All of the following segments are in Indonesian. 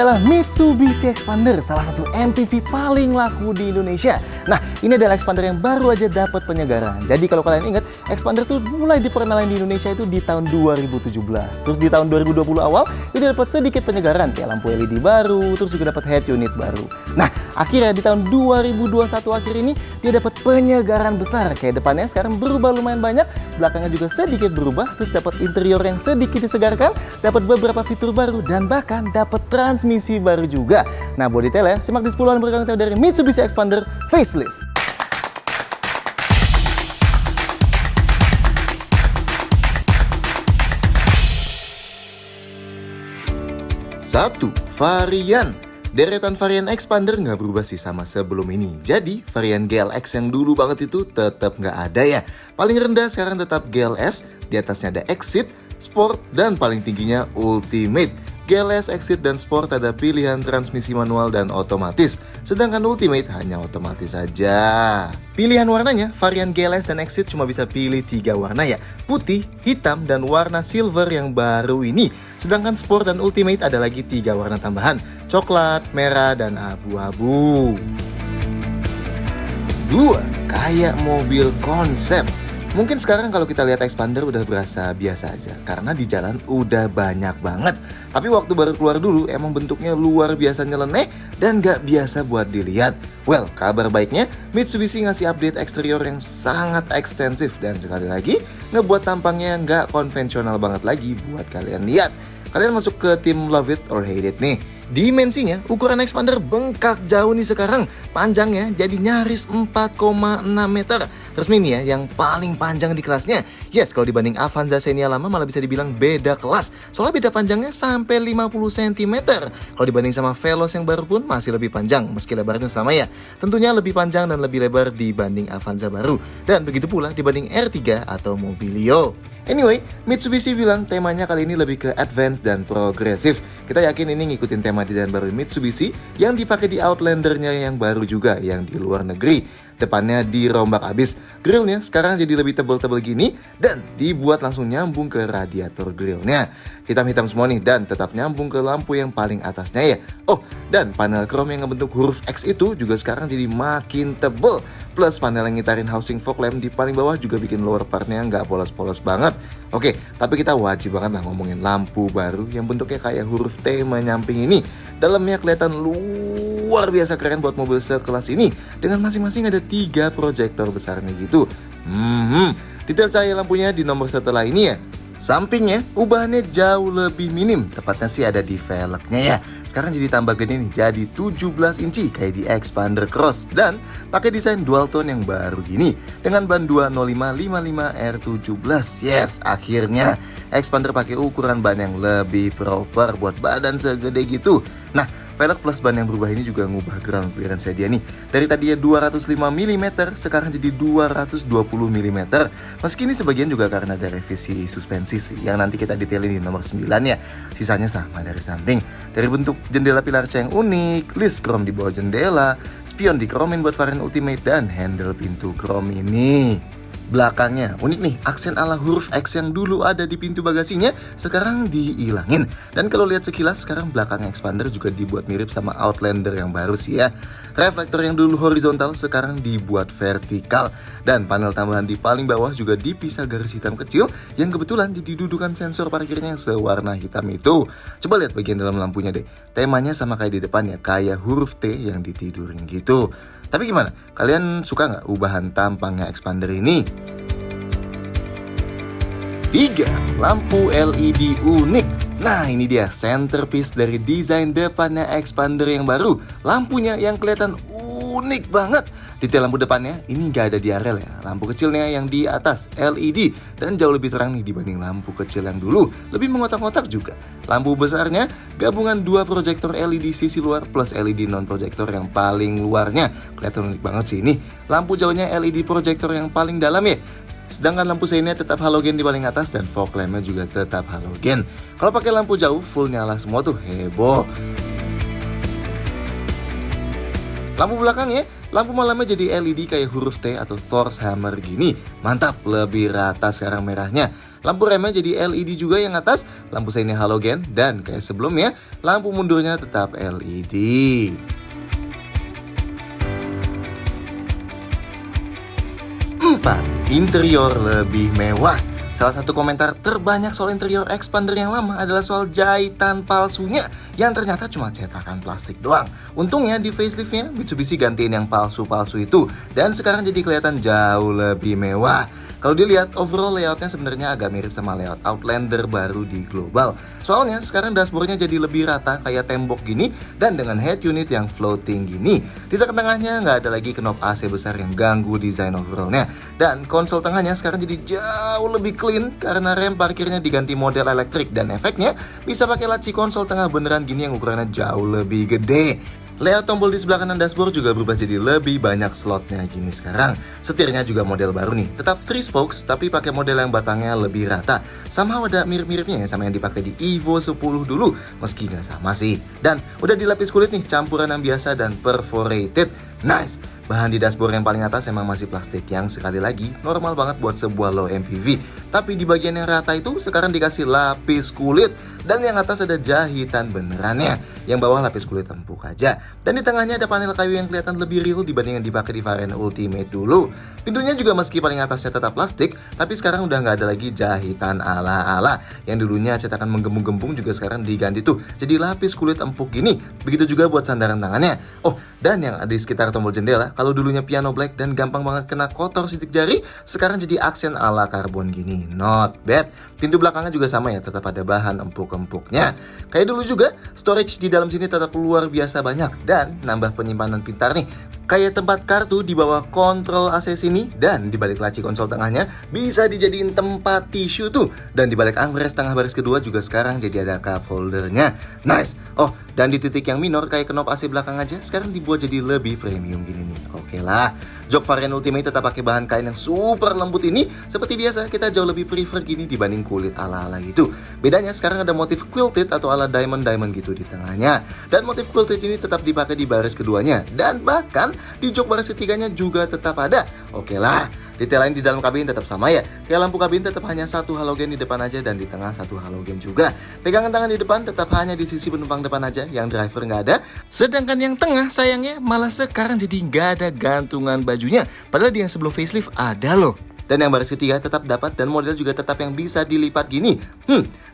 adalah Mitsubishi Xpander, salah satu MPV paling laku di Indonesia. Nah, ini adalah Xpander yang baru aja dapat penyegaran. Jadi kalau kalian ingat, Xpander tuh mulai diperkenalkan di Indonesia itu di tahun 2017. Terus di tahun 2020 awal, itu dapat sedikit penyegaran, kayak lampu LED baru, terus juga dapat head unit baru. Nah, akhirnya di tahun 2021 akhir ini, dia dapat penyegaran besar. Kayak depannya sekarang berubah lumayan banyak, belakangnya juga sedikit berubah, terus dapat interior yang sedikit disegarkan, dapat beberapa fitur baru, dan bahkan dapat transmisi baru juga. Nah, buat detail ya, simak di 10 berikut dari Mitsubishi Xpander Facelift. Satu, varian. Deretan varian Xpander nggak berubah sih sama sebelum ini. Jadi, varian GLX yang dulu banget itu tetap nggak ada ya. Paling rendah sekarang tetap GLS, di atasnya ada Exit, Sport, dan paling tingginya Ultimate. GLS, Exit, dan Sport ada pilihan transmisi manual dan otomatis, sedangkan Ultimate hanya otomatis saja. Pilihan warnanya, varian GLS dan Exit cuma bisa pilih 3 warna ya, putih, hitam, dan warna silver yang baru ini. Sedangkan Sport dan Ultimate ada lagi 3 warna tambahan, coklat, merah, dan abu-abu. 2. Kayak mobil konsep. Mungkin sekarang kalau kita lihat Xpander udah berasa biasa aja, karena di jalan udah banyak banget. Tapi waktu baru keluar dulu emang bentuknya luar biasa nyeleneh dan gak biasa buat dilihat. Well, kabar baiknya Mitsubishi ngasih update eksterior yang sangat ekstensif dan sekali lagi ngebuat tampangnya gak konvensional banget lagi buat kalian lihat. Kalian masuk ke tim love it or hate it nih. Dimensinya, ukuran Xpander bengkak jauh nih sekarang. Panjangnya jadi nyaris 4,6 meter. Resmi nih ya, yang paling panjang di kelasnya. Yes, kalau dibanding Avanza Xenia lama malah bisa dibilang beda kelas. Soalnya beda panjangnya sampai 50 cm. Kalau dibanding sama Veloz yang baru pun masih lebih panjang, meski lebarnya sama ya. Tentunya lebih panjang dan lebih lebar dibanding Avanza baru. Dan begitu pula dibanding R3 atau Mobilio. Anyway, Mitsubishi bilang temanya kali ini lebih ke advance dan progresif. Kita yakin ini ngikutin tema desain baru Mitsubishi yang dipakai di Outlander-nya yang baru juga, yang di luar negeri. Depannya dirombak abis, grillnya sekarang jadi lebih tebal-tebal gini dan dibuat langsung nyambung ke radiator grillnya. Hitam-hitam semua nih dan tetap nyambung ke lampu yang paling atasnya ya. Oh, dan panel chrome yang ngebentuk huruf X itu juga sekarang jadi makin tebal. Plus panel yang ngitarin housing fog lamp di paling bawah juga bikin lower partnya nggak polos-polos banget. Oke, tapi kita wajib banget lah ngomongin lampu baru yang bentuknya kayak huruf T menyamping ini. Dalamnya kelihatan luar biasa keren buat mobil sekelas ini. Dengan masing-masing ada 3 proyektor besarnya gitu. Detail cahaya lampunya di nomor setelah ini ya. Sampingnya, ubahannya jauh lebih minim, tepatnya sih ada di velgnya ya. Sekarang jadi tambah gede nih, jadi 17 inci kayak di Xpander Cross. Dan pakai desain dual tone yang baru gini, dengan ban 20555 R17. Yes, akhirnya Xpander pakai ukuran ban yang lebih proper buat badan segede gitu. Nah, velg plus ban yang berubah ini juga ngubah ground clearance dia nih. Dari tadinya 205 mm, sekarang jadi 220 mm. Meski ini sebagian juga karena ada revisi suspensi sih, yang nanti kita detailin di nomor 9 ya. Sisanya sama dari samping. Dari bentuk jendela pilar C yang unik, list chrome di bawah jendela, spion dikromin buat varian Ultimate, dan handle pintu chrome ini. Belakangnya unik nih, aksen ala huruf X yang dulu ada di pintu bagasinya sekarang dihilangin. Dan kalau lihat sekilas, sekarang belakang Xpander juga dibuat mirip sama Outlander yang baru sih ya. Reflektor yang dulu horizontal sekarang dibuat vertikal. Dan panel tambahan di paling bawah juga dipisah garis hitam kecil yang kebetulan didudukan sensor parkirnya yang sewarna hitam itu. Coba lihat bagian dalam lampunya deh. Temanya sama kayak di depan ya, kayak huruf T yang ditidurin gitu. Tapi gimana? Kalian suka nggak ubahan tampangnya Xpander ini? 3. Lampu LED unik. Nah, ini dia centerpiece dari desain depannya Xpander yang baru. Lampunya yang kelihatan unik banget. Detail lampu depannya ini nggak ada di arel ya. Lampu kecilnya yang di atas LED dan jauh lebih terang nih dibanding lampu kecil yang dulu. Lebih mengotak-ngotak juga. Lampu besarnya gabungan 2 proyektor LED sisi luar plus LED non proyektor yang paling luarnya. Kelihatan unik banget sih ini. Lampu jauhnya LED proyektor yang paling dalam ya. Sedangkan lampu seinnya tetap halogen di paling atas dan fog lampnya juga tetap halogen. Kalau pakai lampu jauh full nyala semua tuh heboh. Lampu belakangnya Lampu malamnya jadi LED kayak huruf T atau Thor's Hammer gini. Mantap, lebih rata sekarang merahnya. Lampu remnya jadi LED juga yang atas, lampu seinnya halogen, dan kayak sebelumnya, lampu mundurnya tetap LED. 4. Interior lebih mewah. Salah satu komentar terbanyak soal interior Xpander yang lama adalah soal jahitan palsunya yang ternyata cuma cetakan plastik doang. Untungnya di faceliftnya Mitsubishi gantiin yang palsu-palsu itu dan sekarang jadi kelihatan jauh lebih mewah. Kalau dilihat overall layoutnya sebenarnya agak mirip sama layout Outlander baru di Global. Soalnya sekarang dashboardnya jadi lebih rata kayak tembok gini dan dengan head unit yang floating gini. Di tengah-tengahnya nggak ada lagi knob AC besar yang ganggu desain overallnya. Dan konsol tengahnya sekarang jadi jauh lebih clean karena rem parkirnya diganti model elektrik dan efeknya bisa pakai laci konsol tengah beneran gini yang ukurannya jauh lebih gede. Layout tombol di sebelah kanan dashboard juga berubah jadi lebih banyak slotnya gini sekarang. Setirnya juga model baru nih, tetap 3 spokes tapi pakai model yang batangnya lebih rata. Somehow ada mirip-miripnya ya sama yang dipakai di Evo 10 dulu, meski nggak sama sih. Dan udah dilapis kulit nih, campuran yang biasa dan perforated. Nice! Bahan di dashboard yang paling atas emang masih plastik yang sekali lagi normal banget buat sebuah low MPV. Tapi di bagian yang rata itu sekarang dikasih lapis kulit dan yang atas ada jahitan benerannya. Yang bawah lapis kulit empuk aja. Dan di tengahnya ada panel kayu yang kelihatan lebih real dibanding yang dipakai di varian Ultimate dulu. Pintunya juga meski paling atasnya tetap plastik, tapi sekarang udah nggak ada lagi jahitan ala-ala. Yang dulunya cetakan menggembung-gembung juga sekarang diganti tuh jadi lapis kulit empuk gini. Begitu juga buat sandaran tangannya. Oh, dan yang ada di sekitar tombol jendela, kalau dulunya piano black dan gampang banget kena kotor sidik jari, sekarang jadi aksen ala karbon gini. Not bad. Pintu belakangnya juga sama ya, tetap ada bahan empuk-empuknya. Kayak dulu juga, storage di dalam sini tetap luar biasa banyak dan nambah penyimpanan pintar nih. Kayak tempat kartu di bawah kontrol AC sini dan di balik laci konsol tengahnya bisa dijadiin tempat tisu tuh. Dan di balik armrest tengah baris kedua juga sekarang jadi ada cup holdernya. Nice. Oh, dan di titik yang minor kayak knob AC belakang aja sekarang dibuat jadi lebih premium gini nih. Oke lah. Jok varian Ultimate tetap pakai bahan kain yang super lembut ini. Seperti biasa kita jauh lebih prefer gini dibanding kulit ala-ala gitu. Bedanya sekarang ada motif quilted atau ala diamond-diamond gitu di tengahnya. Dan motif quilted ini tetap dipakai di baris keduanya. Dan bahkan di jok baris ketiganya juga tetap ada. Oke lah. Detail lain di dalam kabin tetap sama ya. Kayak lampu kabin tetap hanya satu halogen di depan aja dan di tengah satu halogen juga. Pegangan tangan di depan tetap hanya di sisi penumpang depan aja, yang driver nggak ada. Sedangkan yang tengah sayangnya malah sekarang jadi nggak ada gantungan bajunya. Padahal di yang sebelum facelift ada loh. Dan yang baris ketiga tetap dapat dan model juga tetap yang bisa dilipat gini.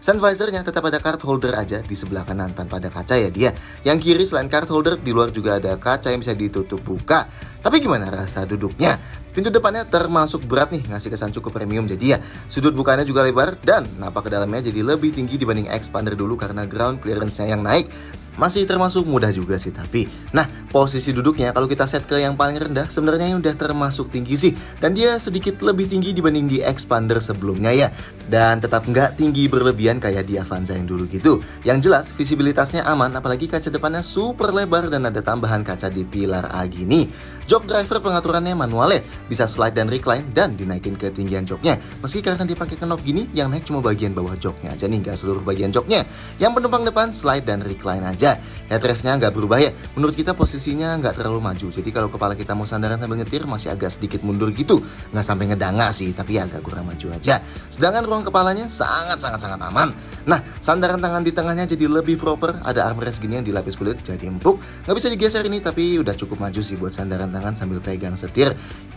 Sun visornya tetap ada card holder aja di sebelah kanan tanpa ada kaca ya dia. Yang kiri selain card holder di luar juga ada kaca yang bisa ditutup buka. Tapi gimana rasa duduknya? Pintu depannya termasuk berat nih, ngasih kesan cukup premium jadi ya. Sudut bukanya juga lebar dan napak ke dalamnya jadi lebih tinggi dibanding Xpander dulu karena ground clearance-nya yang naik. Masih termasuk mudah juga sih tapi. Nah, posisi duduknya kalau kita set ke yang paling rendah sebenarnya udah termasuk tinggi sih. Dan dia sedikit lebih tinggi dibanding di Xpander sebelumnya ya. Dan tetap nggak tinggi berlebihan kayak di Avanza yang dulu gitu. Yang jelas visibilitasnya aman apalagi kaca depannya super lebar dan ada tambahan kaca di pilar A gini. Jok driver pengaturannya manual ya, bisa slide dan recline dan dinaikin ketinggian joknya. Meski karena dipakai knob gini, yang naik cuma bagian bawah joknya aja nih, nggak seluruh bagian joknya. Yang penumpang depan slide dan recline aja. Headrestnya nggak berubah ya, menurut kita posisinya nggak terlalu maju. Jadi kalau kepala kita mau sandaran sambil nyetir masih agak sedikit mundur gitu. Nggak sampai ngedanga sih, tapi agak kurang maju aja. Sedangkan ruang kepalanya sangat aman. Nah, sandaran tangan di tengahnya jadi lebih proper. Ada armrest gini yang dilapis kulit jadi empuk. Nggak bisa digeser ini, tapi udah cukup maju sih buat sandaran tangan sambil pegang setir.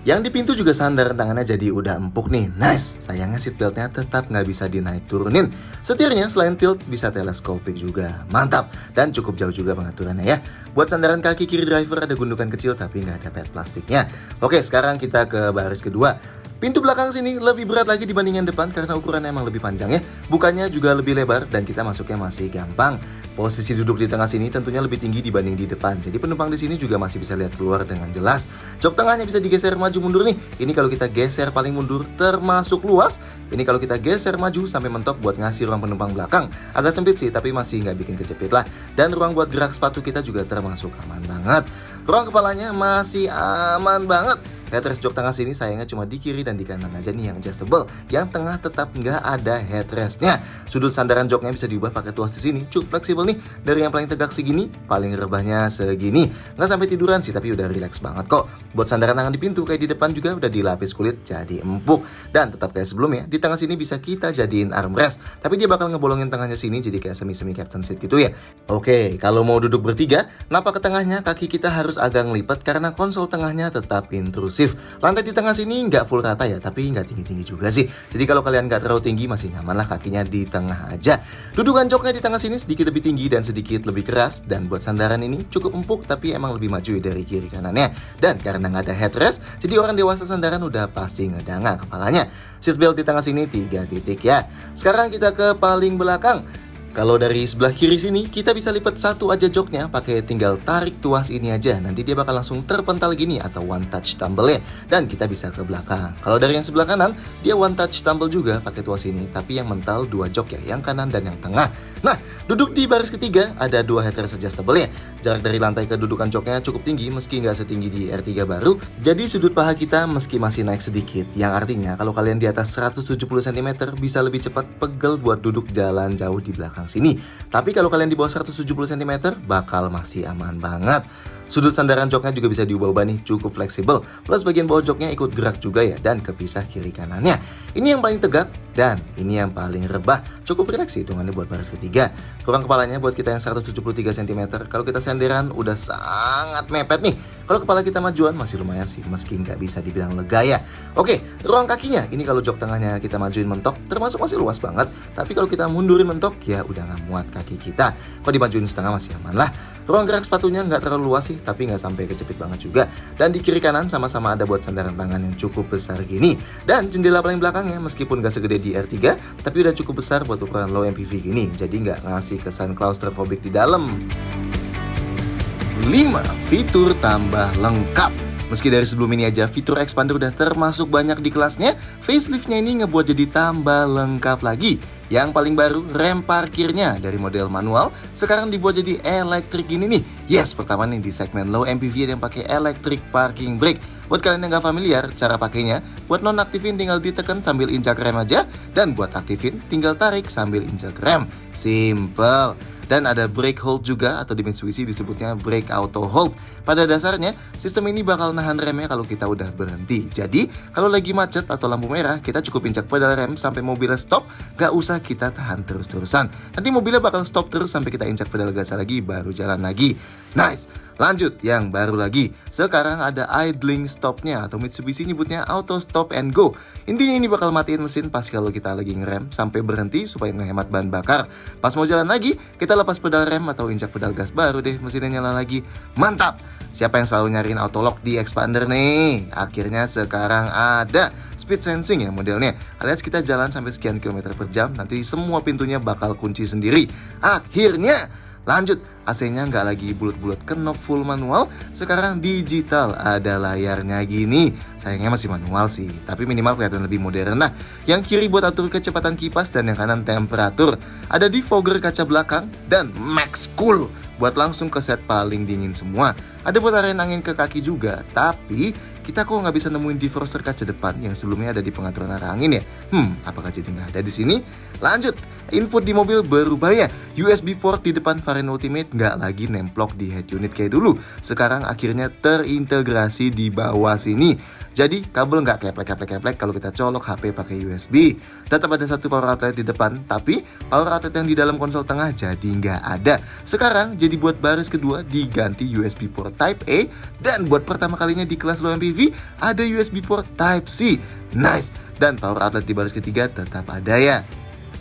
Yang di pintu juga sandaran tangannya jadi udah empuk nih. Nice. Sayangnya seatbeltnya tetap nggak bisa dinaik turunin. Setirnya selain tilt bisa teleskopik juga. Mantap. Dan cukup jauh juga pengaturannya ya. Buat sandaran kaki kiri driver ada gundukan kecil tapi nggak ada pad plastiknya. Oke, sekarang kita ke baris kedua. Pintu belakang sini lebih berat lagi dibanding yang depan karena ukurannya emang lebih panjang ya. Bukannya juga lebih lebar dan kita masuknya masih gampang. Posisi duduk di tengah sini tentunya lebih tinggi dibanding di depan. Jadi penumpang di sini juga masih bisa lihat keluar dengan jelas. Jok tengahnya bisa digeser maju mundur nih. Ini kalau kita geser paling mundur termasuk luas. Ini kalau kita geser maju sampai mentok buat ngasih ruang penumpang belakang. Agak sempit sih tapi masih nggak bikin kejepit lah. Dan ruang buat gerak sepatu kita juga termasuk aman banget. Ruang kepalanya masih aman banget. Headrest jok tengah sini sayangnya cuma di kiri dan di kanan aja nih yang adjustable. Yang tengah tetap nggak ada headrestnya. Sudut sandaran joknya bisa diubah pakai tuas di sini, cukup fleksibel nih. Dari yang paling tegak segini, paling rebahnya segini. Nggak sampai tiduran sih, tapi udah relax banget kok. Buat sandaran tangan di pintu kayak di depan juga udah dilapis kulit jadi empuk. Dan tetap kayak sebelumnya, di tengah sini bisa kita jadiin armrest. Tapi dia bakal ngebolongin tengahnya sini jadi kayak semi-semi captain seat gitu ya. Oke, kalau mau duduk bertiga, napak ke tengahnya kaki kita harus agak ngelipat karena konsol tengahnya tetap intrusif. Lantai di tengah sini nggak full rata ya, tapi nggak tinggi-tinggi juga sih. Jadi kalau kalian nggak terlalu tinggi masih nyaman lah kakinya di tengah aja. Dudukan joknya di tengah sini sedikit lebih tinggi dan sedikit lebih keras. Dan buat sandaran ini cukup empuk tapi emang lebih maju dari kiri kanannya. Dan karena nggak ada headrest, jadi orang dewasa sandaran udah pasti ngedanga kepalanya. Seatbelt di tengah sini 3 titik ya. Sekarang kita ke paling belakang. Kalau dari sebelah kiri sini, kita bisa lipat satu aja joknya pakai tinggal tarik tuas ini aja. Nanti dia bakal langsung terpental gini atau one touch tumble ya. Dan kita bisa ke belakang. Kalau dari yang sebelah kanan, dia one touch tumble juga pakai tuas ini. Tapi yang mental 2 jok ya, yang kanan dan yang tengah. Nah, duduk di baris ketiga, ada 2 headrest adjustable ya. Jarak dari lantai ke dudukan joknya cukup tinggi meski nggak setinggi di R3 baru. Jadi sudut paha kita meski masih naik sedikit. Yang artinya kalau kalian di atas 170 cm bisa lebih cepat pegel buat duduk jalan jauh di belakang sini. Tapi kalau kalian di bawah 170 cm bakal masih aman banget. Sudut sandaran joknya juga bisa diubah-ubah nih, cukup fleksibel. Plus bagian bawah joknya ikut gerak juga ya, dan kepisah kiri kanannya. Ini yang paling tegak, dan ini yang paling rebah. Cukup rileks sih hitungannya buat baris ketiga. Kurang kepalanya buat kita yang 173 cm. Kalau kita senderan udah sangat mepet nih. Kalau kepala kita majuan masih lumayan sih, meski nggak bisa dibilang lega ya. Oke, ruang kakinya. Ini kalau jok tengahnya kita majuin mentok, termasuk masih luas banget. Tapi kalau kita mundurin mentok, ya udah nggak muat kaki kita. Kalau dimajuin setengah masih aman lah. Ruang gerak sepatunya nggak terlalu luas sih, tapi nggak sampai kejepit banget juga. Dan di kiri kanan sama-sama ada buat sandaran tangan yang cukup besar gini. Dan jendela paling belakangnya meskipun nggak segede di R3, tapi udah cukup besar buat ukuran low MPV gini. Jadi nggak ngasih kesan claustrophobic di dalam. 5. Fitur tambah lengkap. Meski dari sebelum ini aja fitur expander udah termasuk banyak di kelasnya, faceliftnya ini ngebuat jadi tambah lengkap lagi. Yang paling baru, rem parkirnya dari model manual sekarang dibuat jadi elektrik gini nih. Yes, pertama nih di segmen low MPV ada yang pakai electric parking brake. Buat kalian yang gak familiar cara pakainya, buat non-aktifin tinggal ditekan sambil injak rem aja, dan buat aktifin tinggal tarik sambil injak rem. Simple. Dan ada brake hold juga, atau di Mitsubishi disebutnya brake auto hold. Pada dasarnya, sistem ini bakal nahan remnya kalau kita udah berhenti. Jadi, kalau lagi macet atau lampu merah, kita cukup injak pedal rem sampai mobilnya stop, gak usah kita tahan terus-terusan. Nanti mobilnya bakal stop terus sampai kita injak pedal gas lagi, baru jalan lagi. Nice! Lanjut, yang baru lagi. Sekarang ada idling stopnya, atau Mitsubishi nyebutnya auto stop and go. Intinya ini bakal matiin mesin pas kalau kita lagi ngerem sampai berhenti supaya ngehemat bahan bakar. Pas mau jalan lagi, kita lepas pedal rem atau injak pedal gas, baru deh mesinnya nyala lagi. Mantap! Siapa yang selalu nyariin autolock di expander nih? Akhirnya sekarang ada speed sensing ya modelnya. Alias kita jalan sampai sekian kilometer per jam, nanti semua pintunya bakal kunci sendiri. Akhirnya! Lanjut, AC-nya nggak lagi bulat-bulat knob full manual, sekarang digital, ada layarnya gini. Sayangnya masih manual sih, tapi minimal kelihatan lebih modern. Nah, yang kiri buat atur kecepatan kipas dan yang kanan temperatur. Ada defogger kaca belakang dan max cool buat langsung ke set paling dingin semua. Ada buat area angin ke kaki juga, tapi kita kok nggak bisa nemuin defroster kaca depan yang sebelumnya ada di pengaturan arah angin ya? Apakah jadi nggak ada di sini? Lanjut, input di mobil berubah ya. USB port di depan varian Ultimate nggak lagi nemplok di head unit kayak dulu. Sekarang akhirnya terintegrasi di bawah sini. Jadi kabel nggak keplek-keplek kalau kita colok HP pakai USB. Tetap ada satu power outlet di depan, tapi power outlet yang di dalam konsol tengah jadi nggak ada. Sekarang jadi buat baris kedua diganti USB port Type A, dan buat pertama kalinya di kelas low MPV ada USB port Type C. Nice. Dan power outlet di baris ketiga tetap ada ya.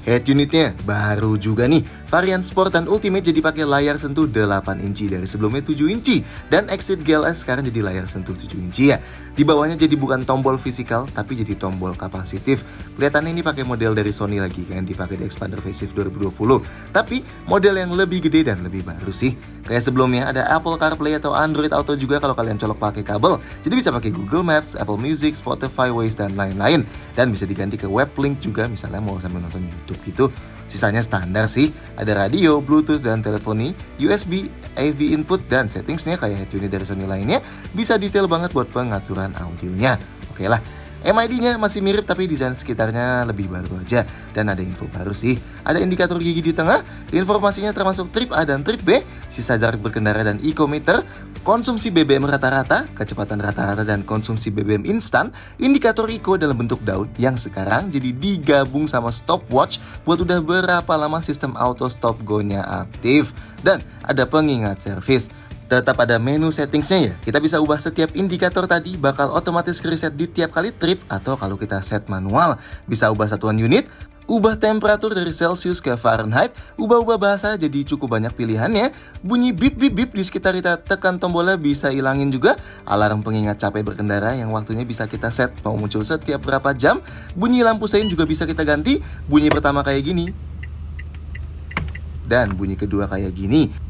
Head unitnya baru juga nih. Varian Sport dan Ultimate jadi pakai layar sentuh 8 inci dari sebelumnya 7 inci. Dan Exit GLS sekarang jadi layar sentuh 7 inci ya. Di bawahnya jadi bukan tombol fisikal, tapi jadi tombol kapasitif. Kelihatannya ini pakai model dari Sony lagi, yang dipakai di Expander Facelift 2020. Tapi model yang lebih gede dan lebih baru sih. Kayak sebelumnya ada Apple CarPlay atau Android Auto juga kalau kalian colok pakai kabel. Jadi bisa pakai Google Maps, Apple Music, Spotify, Waze, dan lain-lain. Dan bisa diganti ke web link juga, misalnya mau sambil nonton YouTube gitu. Sisanya standar sih, ada radio, Bluetooth, dan teleponi, USB, AV input, dan settingsnya kayak head unit dari Sony lainnya bisa detail banget buat pengaturan audionya. Oke lah. MID-nya masih mirip tapi desain sekitarnya lebih baru aja. Dan ada info baru sih. Ada indikator gigi di tengah, informasinya termasuk trip A dan trip B, sisa jarak berkendara dan ecometer, konsumsi BBM rata-rata, kecepatan rata-rata dan konsumsi BBM instan, indikator eco dalam bentuk daun yang sekarang jadi digabung sama stopwatch buat udah berapa lama sistem auto stop go-nya aktif. Dan ada pengingat servis. Tetap ada menu settingsnya ya. Kita bisa ubah setiap indikator tadi bakal otomatis reset di tiap kali trip, atau kalau kita set manual bisa ubah satuan unit, ubah temperatur dari Celsius ke Fahrenheit, ubah-ubah bahasa jadi cukup banyak pilihannya. Bunyi bip bip bip di sekitar kita tekan tombolnya bisa ilangin juga. Alarm pengingat capek berkendara yang waktunya bisa kita set mau muncul setiap berapa jam. Bunyi lampu sein juga bisa kita ganti. Bunyi pertama kayak gini, dan bunyi kedua kayak gini.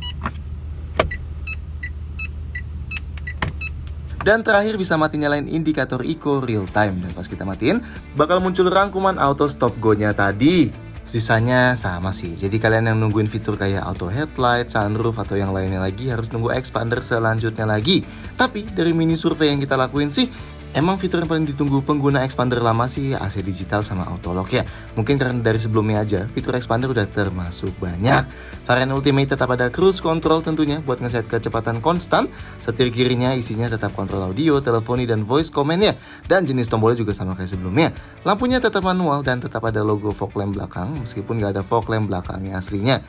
Dan terakhir bisa mati nyalain indikator eco real time. Dan pas kita matiin, bakal muncul rangkuman auto stop go-nya tadi. Sisanya sama sih. Jadi kalian yang nungguin fitur kayak auto headlight, sunroof, atau yang lainnya lagi harus nunggu expander selanjutnya lagi. Tapi dari mini survei yang kita lakuin sih, emang fitur yang paling ditunggu pengguna expander lama sih AC digital sama auto lock ya. Mungkin karena dari sebelumnya aja fitur expander udah termasuk banyak. Varian Ultimate tetap ada cruise control tentunya buat ngeset kecepatan konstan. Setir kirinya isinya tetap kontrol audio, teleponi, dan voice command ya. Dan jenis tombolnya juga sama kayak sebelumnya. Lampunya tetap manual dan tetap ada logo fog lamp belakang meskipun gak ada fog lamp belakangnya aslinya.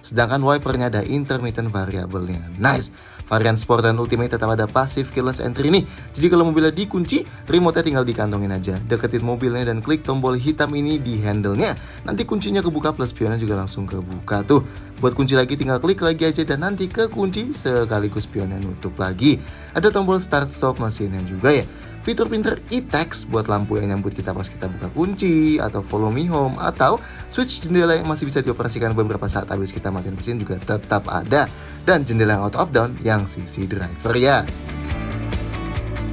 Sedangkan wipernya ada intermittent variabelnya. Nice. Varian Sport dan Ultimate tetap ada passive keyless entry nih. Jadi kalau mobilnya dikunci, remote-nya tinggal dikantongin aja. Deketin mobilnya dan klik tombol hitam ini di handle-nya. Nanti kuncinya kebuka plus spionnya juga langsung kebuka tuh. Buat kunci lagi tinggal klik lagi aja dan nanti kekunci sekaligus spionnya nutup lagi. Ada tombol start stop mesinnya juga ya. Fitur pinter e-text buat lampu yang nyambut kita pas kita buka kunci, atau follow me home, atau switch jendela yang masih bisa dioperasikan beberapa saat habis kita matiin mesin juga tetap ada. Dan jendela yang auto up down yang sisi driver ya.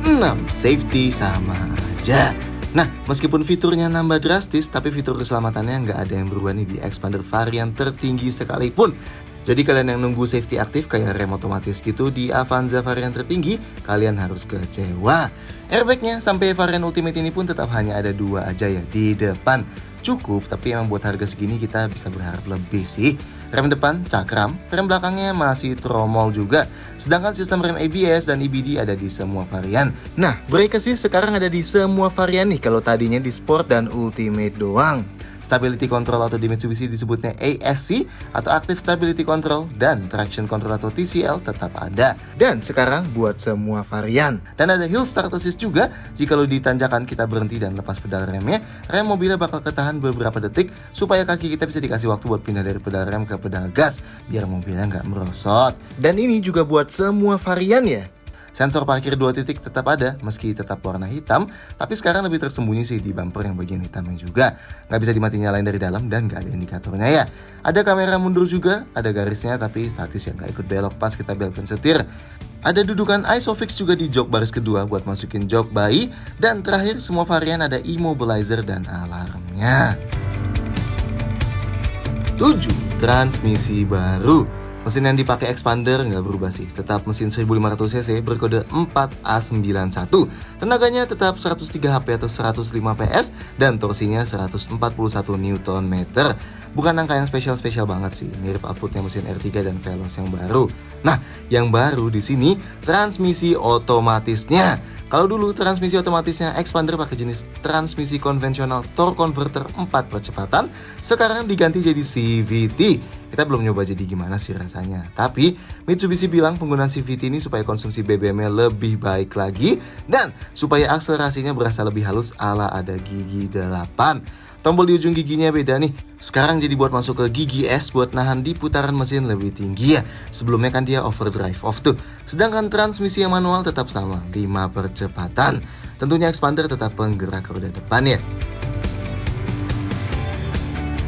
6. Safety sama aja. Nah, meskipun fiturnya nambah drastis, tapi fitur keselamatannya nggak ada yang berubah nih di expander varian tertinggi sekalipun. Jadi kalian yang nunggu safety aktif kayak rem otomatis gitu di Avanza varian tertinggi, kalian harus kecewa. Airbagnya sampai varian Ultimate ini pun tetap hanya ada 2 aja ya di depan. Cukup, tapi emang buat harga segini kita bisa berharap lebih sih. Rem depan cakram, rem belakangnya masih tromol juga. Sedangkan sistem rem ABS dan EBD ada di semua varian. Nah, brake assist sekarang ada di semua varian nih, kalau tadinya di Sport dan Ultimate doang. Stability Control atau di Mitsubishi disebutnya ASC atau Active Stability Control, dan Traction Control atau TCL tetap ada. Dan sekarang buat semua varian. Dan ada Hill Start Assist juga. Jika lo di tanjakan kita berhenti dan lepas pedal remnya, rem mobilnya bakal ketahan beberapa detik supaya kaki kita bisa dikasih waktu buat pindah dari pedal rem ke pedal gas biar mobilnya nggak merosot. Dan ini juga buat semua varian ya. Sensor parkir 2 titik tetap ada, meski tetap warna hitam, tapi sekarang lebih tersembunyi sih di bumper yang bagian hitamnya juga. Nggak bisa dimati nyalain dari dalam dan nggak ada indikatornya ya. Ada kamera mundur juga, ada garisnya tapi statis ya, nggak ikut belok pas kita belokkan setir. Ada dudukan ISOFIX juga di jok baris kedua buat masukin jok bayi. Dan terakhir semua varian ada immobilizer dan alarmnya. 7. Transmisi baru. Mesin yang dipakai expander nggak berubah sih, tetap mesin 1500cc berkode 4A91. Tenaganya tetap 103 HP atau 105 PS dan torsinya 141 Nm. Bukan angka yang spesial banget sih, mirip outputnya mesin R3 dan Veloz yang baru. Nah, yang baru di sini transmisi otomatisnya. Kalau dulu transmisi otomatisnya expander pakai jenis transmisi konvensional torque converter 4 percepatan, sekarang diganti jadi CVT. Kita belum nyoba jadi gimana sih rasanya. Tapi Mitsubishi bilang penggunaan CVT ini supaya konsumsi BBM-nya lebih baik lagi dan supaya akselerasinya berasa lebih halus ala ada gigi 8. Tombol di ujung giginya beda nih. Sekarang jadi buat masuk ke gigi S buat nahan di putaran mesin lebih tinggi ya. Sebelumnya kan dia overdrive off tuh. Sedangkan transmisi yang manual tetap sama, 5 percepatan. Tentunya expander tetap penggerak roda depan ya.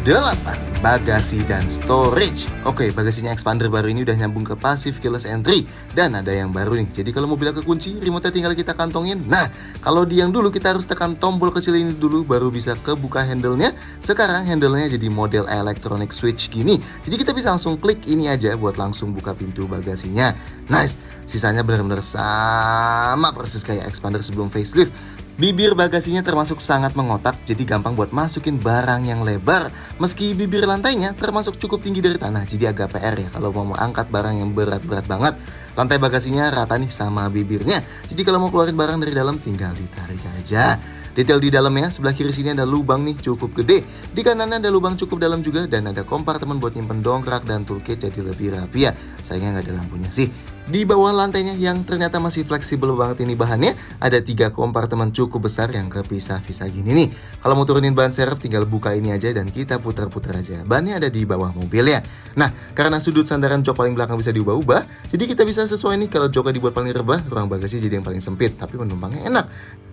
8. bagasi dan storage. Oke, bagasinya expander baru ini udah nyambung ke passive keyless entry. Dan ada yang baru nih, jadi kalau mobilnya kekunci, remote-nya tinggal kita kantongin. Nah, kalau di yang dulu kita harus tekan tombol kecil ini dulu baru bisa kebuka handle-nya. Sekarang handle-nya jadi model electronic switch gini. Jadi kita bisa langsung klik ini aja buat langsung buka pintu bagasinya. Nice, sisanya benar-benar sama persis kayak expander sebelum facelift. Bibir bagasinya termasuk sangat mengotak, jadi gampang buat masukin barang yang lebar. Meski bibir lantainya termasuk cukup tinggi dari tanah, jadi agak PR ya kalau mau angkat barang yang berat-berat banget. Lantai bagasinya rata nih sama bibirnya, jadi kalau mau keluarin barang dari dalam tinggal ditarik aja. Detail di dalamnya, sebelah kiri sini ada lubang nih cukup gede. Di kanannya ada lubang cukup dalam juga dan ada kompartemen buat nyimpen dongkrak dan toolkit jadi lebih rapi ya. Sayangnya nggak ada lampunya sih. Di bawah lantainya yang ternyata masih fleksibel banget ini bahannya, ada 3 kompartemen cukup besar yang kepisah-pisah gini nih. Kalau mau turunin ban serep tinggal buka ini aja dan kita putar-putar aja. Bannya ada di bawah mobil ya. Nah, karena sudut sandaran jok paling belakang bisa diubah-ubah, jadi kita bisa sesuai nih kalau joknya dibuat paling rebah, ruang bagasi jadi yang paling sempit, tapi penumpangnya enak.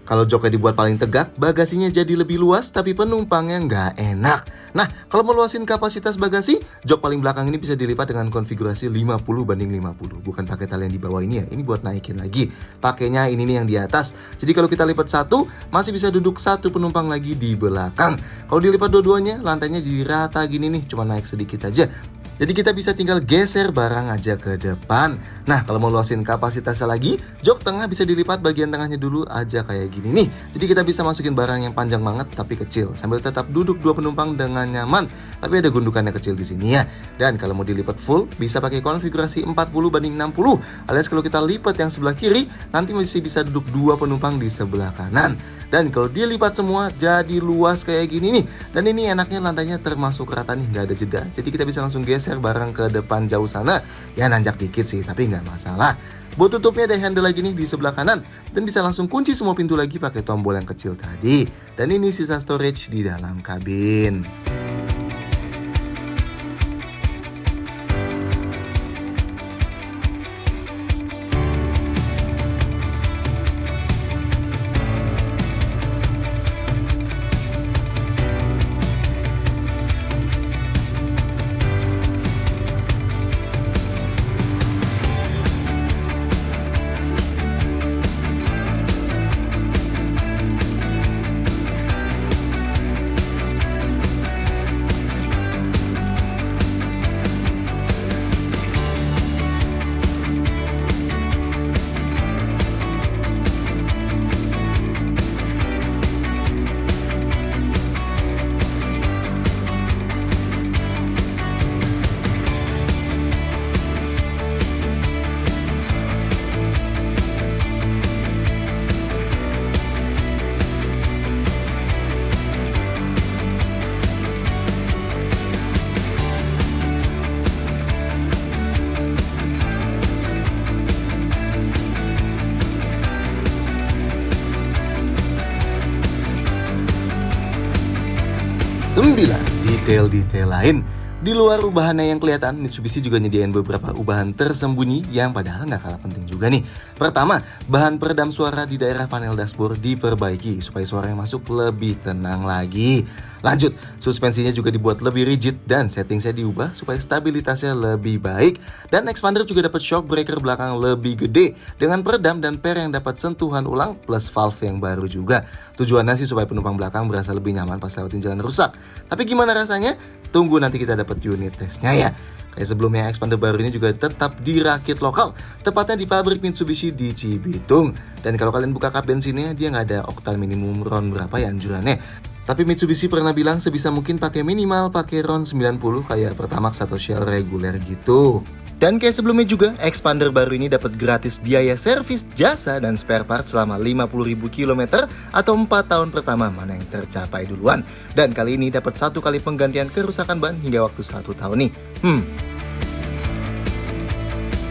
Kalau joknya dibuat paling tegak, bagasinya jadi lebih luas tapi penumpangnya nggak enak. Nah, kalau mau luasin kapasitas bagasi, jok paling belakang ini bisa dilipat dengan konfigurasi 50/50. Bukan pakai tali yang di bawah ini ya, ini buat naikin lagi. Pakainya ini nih yang di atas. Jadi kalau kita lipat satu, masih bisa duduk satu penumpang lagi di belakang. Kalau dilipat dua-duanya, lantainya jadi rata gini nih, cuma naik sedikit aja. Jadi kita bisa tinggal geser barang aja ke depan. Nah, kalau mau luasin kapasitasnya lagi, jok tengah bisa dilipat bagian tengahnya dulu aja kayak gini nih. Jadi kita bisa masukin barang yang panjang banget tapi kecil, sambil tetap duduk 2 penumpang dengan nyaman. Tapi ada gundukannya kecil di sini ya. Dan kalau mau dilipat full, bisa pakai konfigurasi 40/60. Alias kalau kita lipat yang sebelah kiri, nanti masih bisa duduk 2 penumpang di sebelah kanan. Dan kalau dia lipat semua jadi luas kayak gini nih. Dan ini enaknya lantainya termasuk rata nih, nggak ada jeda. Jadi kita bisa langsung geser barang ke depan jauh sana. Ya nanjak dikit sih, tapi nggak masalah. Buat tutupnya ada handle lagi nih di sebelah kanan. Dan bisa langsung kunci semua pintu lagi pakai tombol yang kecil tadi. Dan ini sisa storage di dalam kabin. Detail-detail lain. Di luar ubahannya yang kelihatan, Mitsubishi juga nyediain beberapa ubahan tersembunyi yang padahal nggak kalah penting juga nih. Pertama, bahan peredam suara di daerah panel dashboard diperbaiki supaya suara yang masuk lebih tenang lagi. Lanjut, suspensinya juga dibuat lebih rigid dan settingnya diubah supaya stabilitasnya lebih baik. Dan expander juga dapat shock breaker belakang lebih gede dengan peredam dan per yang dapat sentuhan ulang plus valve yang baru juga. Tujuannya sih supaya penumpang belakang berasa lebih nyaman pas lewatin jalan rusak. Tapi gimana rasanya? Tunggu nanti kita dapat unit tesnya ya. Kayak sebelumnya, expander baru ini juga tetap dirakit lokal, tepatnya di pabrik Mitsubishi di Cibitung. Dan kalau kalian buka kap bensinnya, dia nggak ada oktan minimum RON berapa ya anjurannya. Tapi Mitsubishi pernah bilang sebisa mungkin pakai minimal pakai RON 90 kayak Pertamax atau Shell reguler gitu. Dan kayak sebelumnya juga, expander baru ini dapat gratis biaya servis, jasa, dan spare part selama 50.000 km atau 4 tahun pertama mana yang tercapai duluan. Dan kali ini dapat 1 kali penggantian kerusakan ban hingga waktu 1 tahun nih.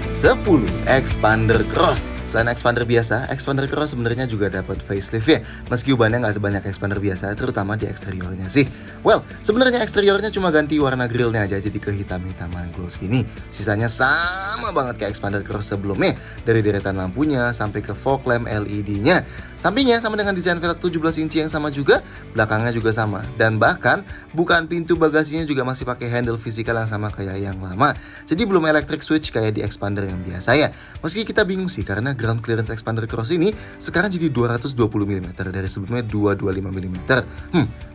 10. Expander Cross. Selain expander biasa, expander cross sebenarnya juga dapat facelift ya. Meski ubannya nggak sebanyak expander biasa, terutama di eksteriornya sih. Well, sebenarnya eksteriornya cuma ganti warna grillnya aja jadi kehitam-hitaman gloss gini. Sisanya sama banget kayak expander cross sebelumnya, dari deretan lampunya sampai ke fog lamp LED-nya. Sampingnya sama dengan desain velg 17 inci yang sama juga, belakangnya juga sama. Dan bahkan bukan pintu bagasinya juga masih pakai handle fisikal yang sama kayak yang lama. Jadi belum electric switch kayak di expander yang biasa ya. Meski kita bingung sih karena ground clearance expander cross ini sekarang jadi 220 mm dari sebelumnya 225 mm.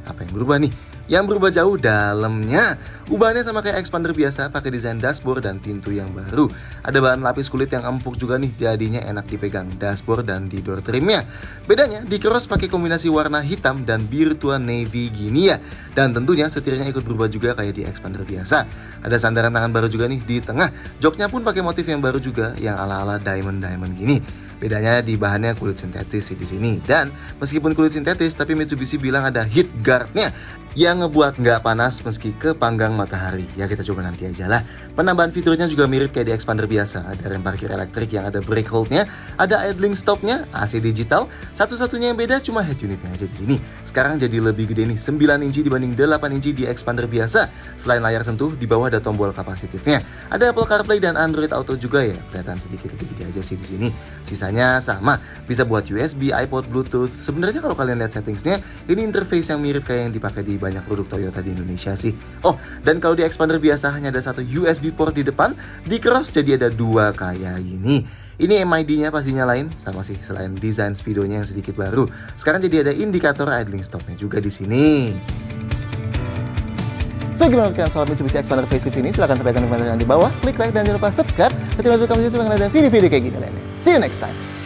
Apa yang berubah nih? Yang berubah jauh dalamnya. Ubahannya sama kayak expander biasa, pakai desain dashboard dan pintu yang baru. Ada bahan lapis kulit yang empuk juga nih, jadinya enak dipegang dashboard dan di door trimnya. Bedanya di cross pakai kombinasi warna hitam dan biru tua navy gini ya. Dan tentunya setirnya ikut berubah juga kayak di expander biasa. Ada sandaran tangan baru juga nih di tengah. Joknya pun pakai motif yang baru juga, yang ala-ala diamond gini. Bedanya di bahannya kulit sintetis sih di sini. Dan meskipun kulit sintetis, tapi Mitsubishi bilang ada heat guardnya yang ngebuat nggak panas meski kepanggang matahari. Ya kita coba nanti aja lah. Penambahan fiturnya juga mirip kayak di expander biasa. Ada rem parkir elektrik yang ada brake hold-nya, ada idling stop-nya, AC digital. Satu-satunya yang beda cuma head unitnya aja di sini. Sekarang jadi lebih gede nih, 9 inci dibanding 8 inci di expander biasa. Selain layar sentuh, di bawah ada tombol kapasitifnya. Ada Apple CarPlay dan Android Auto juga ya. Kelihatan sedikit lebih gede aja sih di sini. Sisanya sama, bisa buat USB, iPod, Bluetooth. Sebenarnya kalau kalian lihat settingsnya, ini interface yang mirip kayak yang dipakai di banyak produk Toyota di Indonesia sih. Oh, dan kalau di expander biasa hanya ada satu USB port di depan, di cross jadi ada 2 kayak gini. Ini MID-nya pasti nyalain, sama sih selain desain speedonya yang sedikit baru. Sekarang jadi ada indikator idling stop-nya juga di sini. So gimana kalian soal Mitsubishi Expander facelift ini? Silahkan sampaikan di komentar di bawah. Klik like dan jangan lupa subscribe. Nanti kamu juga mengenai video-video kayak gini lainnya. See you next time.